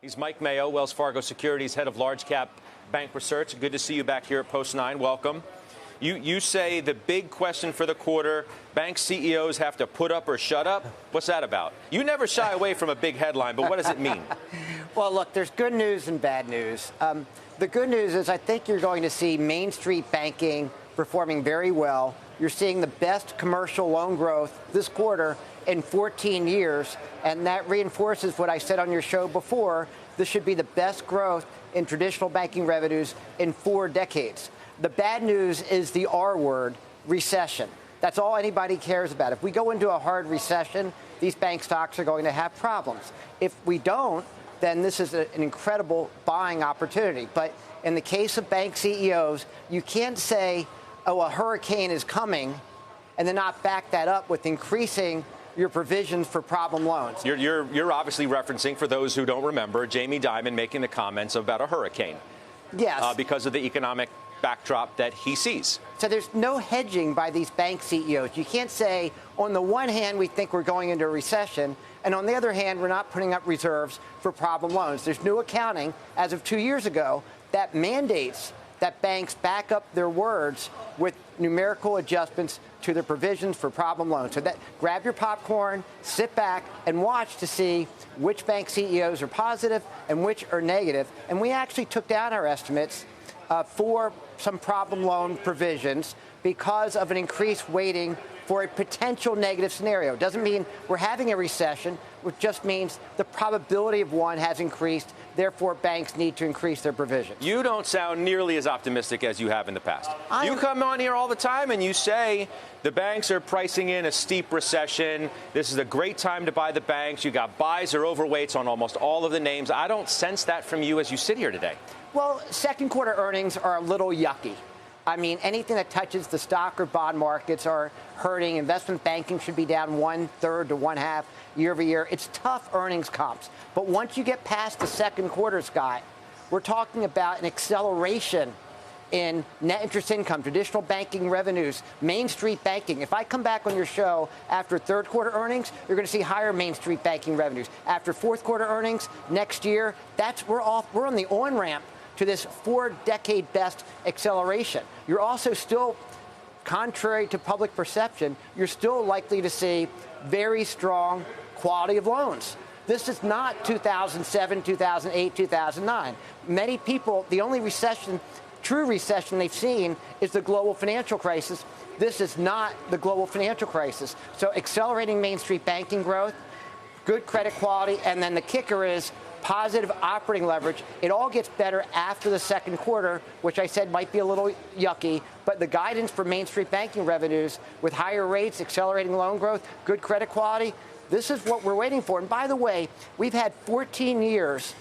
He's Mike Mayo, Wells Fargo Securities, head of large cap bank research. Good to see you back here at Post 9. Welcome. You say the big question for the quarter, bank CEOs have to put up or shut up. What's that about? You never shy away from a big headline, but what does it mean? Well, look, there's good news and bad news. The good news is I think you're going to see Main Street banking performing very well. You're seeing the best commercial loan growth this quarter in 14 years, and that reinforces what I said on your show before. This should be the best growth in traditional banking revenues in 4 decades. The bad news is the R word, recession. That's all anybody cares about. If we go into a hard recession, these bank stocks are going to have problems. If we don't, then this is an incredible buying opportunity. But in the case of bank CEOs, you can't say, oh, a hurricane is coming, and then not back that up with increasing your provisions for problem loans. You're obviously referencing, for those who don't remember, Jamie Dimon making the comments about a hurricane. Yes. Because of the economic backdrop that he sees. So there's no hedging by these bank CEOs. You can't say, on the one hand, we think we're going into a recession, and on the other hand, we're not putting up reserves for problem loans. There's new accounting as of 2 years ago that mandates that banks back up their words with numerical adjustments to their provisions for problem loans. So that, grab your popcorn, sit back, and watch to see which bank CEOs are positive and which are negative. And we actually took down our estimates for some problem loan provisions because of an increased weighting for a potential negative scenario. It doesn't mean we're having a recession, which just means the probability of one has increased. Therefore, banks need to increase their provisions. You don't sound nearly as optimistic as you have in the past. You come on here all the time and you say the banks are pricing in a steep recession. This is a great time to buy the banks. You got buys or overweights on almost all of the names. I don't sense that from you as you sit here today. Well, second quarter earnings are a little yucky. I mean, anything that touches the stock or bond markets are hurting. Investment banking should be down 1/3 to 1/2 year over year. It's tough earnings comps. But once you get past the second quarter, Scott, we're talking about an acceleration in net interest income, traditional banking revenues, Main Street banking. If I come back on your show after third quarter earnings, you're going to see higher Main Street banking revenues. After fourth quarter earnings next year, we're on the on-ramp to this 4-decade best acceleration. You're also still, contrary to public perception, you're still likely to see very strong quality of loans. This is not 2007, 2008, 2009. Many people, the only true recession they've seen is the global financial crisis. This is not the global financial crisis. So accelerating Main Street banking growth, good credit quality, and then the kicker is positive operating leverage. It all gets better after the second quarter, which I said might be a little yucky, but the guidance for Main Street banking revenues with higher rates, accelerating loan growth, good credit quality, this is what we're waiting for. And by the way, we've had 14 years,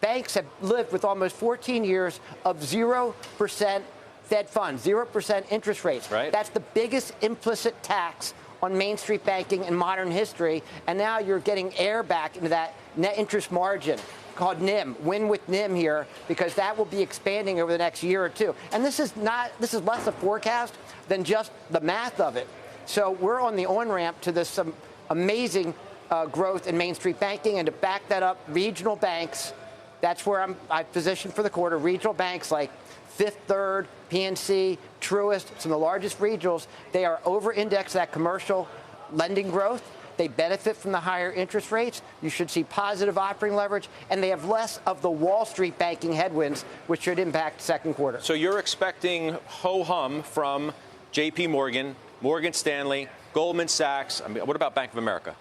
banks have lived with almost 14 years of 0% Fed funds, 0% interest rates. Right. That's the biggest implicit tax on Main Street banking in modern history, and now you're getting air back into that net interest margin called NIM, win with NIM here, because that will be expanding over the next year or two. And this is less a forecast than just the math of it. So we're on the on-ramp to this amazing growth in Main Street banking, and to back that up, regional banks, that's where I positioned for the quarter, regional banks like Fifth Third, PNC, Truist, some of the largest regionals, they are over-indexed that commercial lending growth. They benefit from the higher interest rates. You should see positive operating leverage, and they have less of the Wall Street banking headwinds, which should impact second quarter. So you're expecting ho-hum from J.P. Morgan, Morgan Stanley, Goldman Sachs. I mean, what about Bank of America?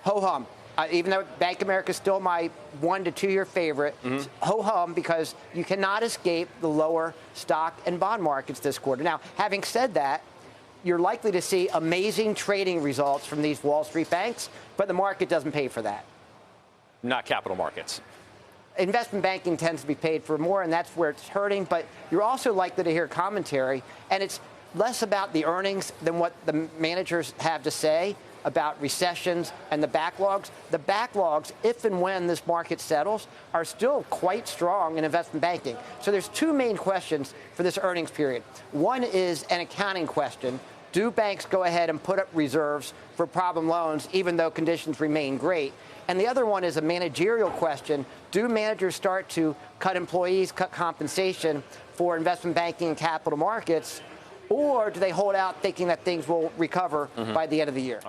Ho-hum. Even though Bank of America is still my 1 to 2 year favorite, ho-hum, because you cannot escape the lower stock and bond markets this quarter. Now, having said that, you're likely to see amazing trading results from these Wall Street banks, but the market doesn't pay for that. Not capital markets. Investment banking tends to be paid for more, and that's where it's hurting. But you're also likely to hear commentary, and it's less about the earnings than what the managers have to say about recessions and the backlogs. The backlogs, if and when this market settles, are still quite strong in investment banking. So there's two main questions for this earnings period. One is an accounting question. Do banks go ahead and put up reserves for problem loans even though conditions remain great? And the other one is a managerial question. Do managers start to cut employees, cut compensation for investment banking and capital markets, or do they hold out thinking that things will recover by the end of the year?